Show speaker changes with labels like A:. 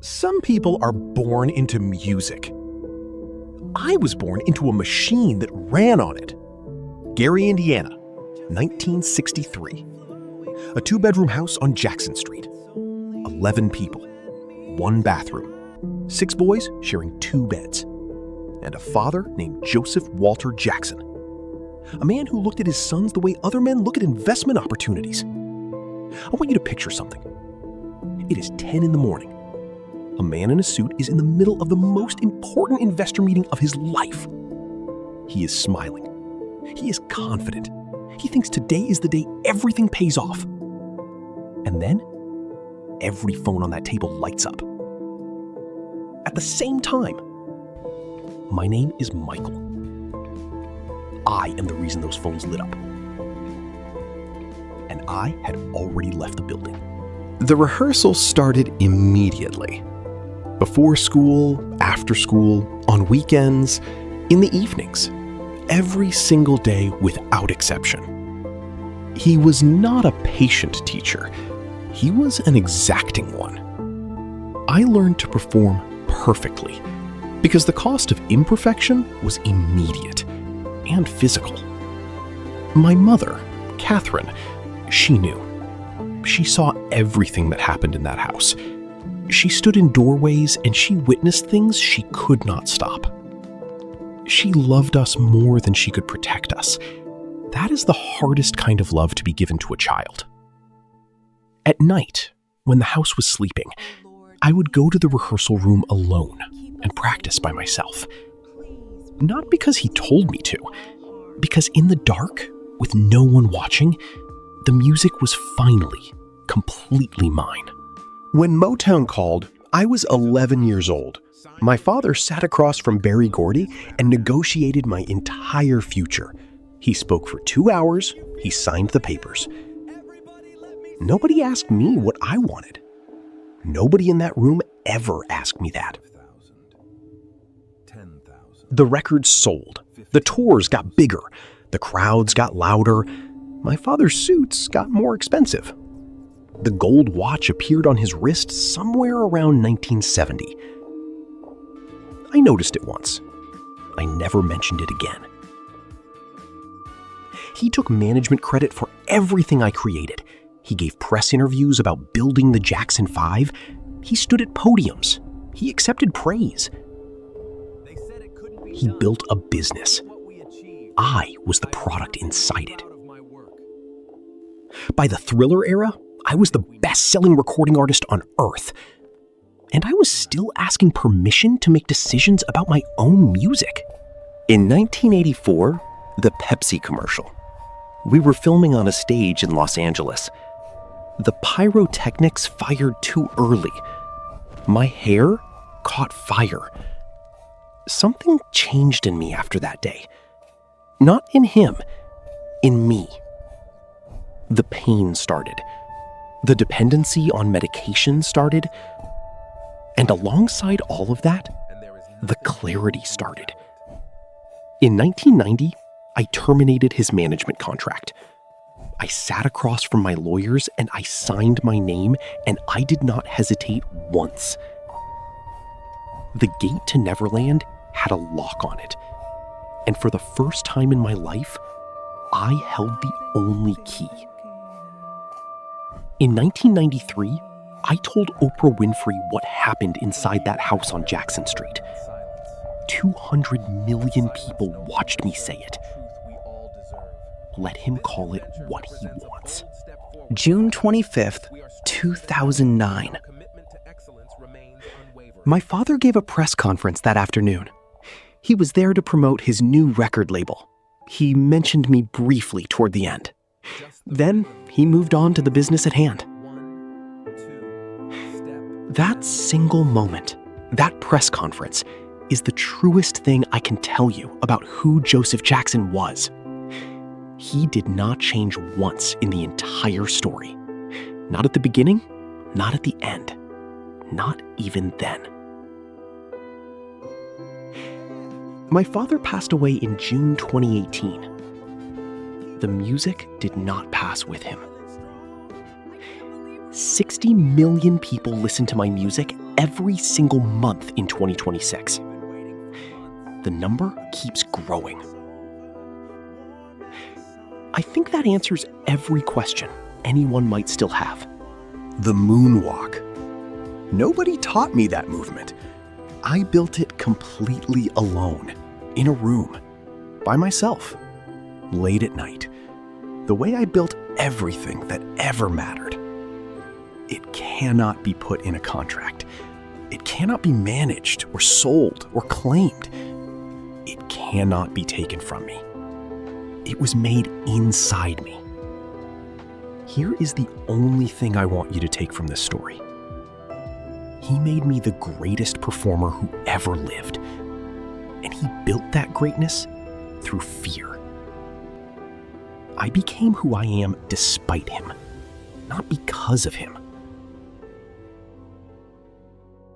A: Some people are born into music. I was born into a machine that ran on it. Gary, Indiana, 1963. A two-bedroom house on Jackson Street. 11 people, 1 bathroom, 6 boys sharing 2 beds, and a father named Joseph Walter Jackson. A man who looked at his sons the way other men look at investment opportunities. I want you to picture something. It is 10 in the morning. A man in a suit is in the middle of the most important investor meeting of his life. He is smiling. He is confident. He thinks today is the day everything pays off. And then, every phone on that table lights up. At the same time, my name is Michael. I am the reason those phones lit up. And I had already left the building. The rehearsal started immediately. Before school, after school, on weekends, in the evenings. Every single day without exception. He was not a patient teacher. He was an exacting one. I learned to perform perfectly because the cost of imperfection was immediate and physical. My mother, Catherine, she knew. She saw everything that happened in that house. She stood in doorways and she witnessed things she could not stop. She loved us more than she could protect us. That is the hardest kind of love to be given to a child. At night, when the house was sleeping, I would go to the rehearsal room alone and practice by myself. Not because he told me to, because in the dark, with no one watching, the music was finally completely mine. When Motown called, I was 11 years old. My father sat across from Berry Gordy and negotiated my entire future. He spoke for 2 hours, he signed the papers. Nobody asked me what I wanted. Nobody in that room ever asked me that. The records sold. The tours got bigger. The crowds got louder. My father's suits got more expensive. The gold watch appeared on his wrist somewhere around 1970. I noticed it once. I never mentioned it again. He took management credit for everything I created. He gave press interviews about building the Jackson 5. He stood at podiums. He accepted praise. He built a business. I was the product inside it. By the Thriller era, I was the best-selling recording artist on Earth. And I was still asking permission to make decisions about my own music. In 1984, the Pepsi commercial. We were filming on a stage in Los Angeles. The pyrotechnics fired too early. My hair caught fire. Something changed in me after that day. Not in him, in me. The pain started. The dependency on medication started. And alongside all of that, the clarity started. In 1990, I terminated his management contract. I sat across from my lawyers and I signed my name, and I did not hesitate once. The gate to Neverland had a lock on it. And for the first time in my life, I held the only key. In 1993, I told Oprah Winfrey what happened inside that house on Jackson Street. 200 million people watched me say it. Let him call it what he wants.
B: June 25th, 2009. My father gave a press conference that afternoon. He was there to promote his new record label. He mentioned me briefly toward the end. Then he moved on to the business at hand. That single moment, that press conference, is the truest thing I can tell you about who Joseph Jackson was. He did not change once in the entire story. Not at the beginning, not at the end, not even then. My father passed away in June 2018. The music did not pass with him. 60 million people listened to my music every single month in 2026. The number keeps growing. I think that answers every question anyone might still have.
A: The moonwalk. Nobody taught me that movement. I built it completely alone, in a room, by myself, late at night. The way I built everything that ever mattered. It cannot be put in a contract. It cannot be managed or sold or claimed. It cannot be taken from me. It was made inside me. Here is the only thing I want you to take from this story. He made me the greatest performer who ever lived. And he built that greatness through fear. I became who I am despite him, not because of him.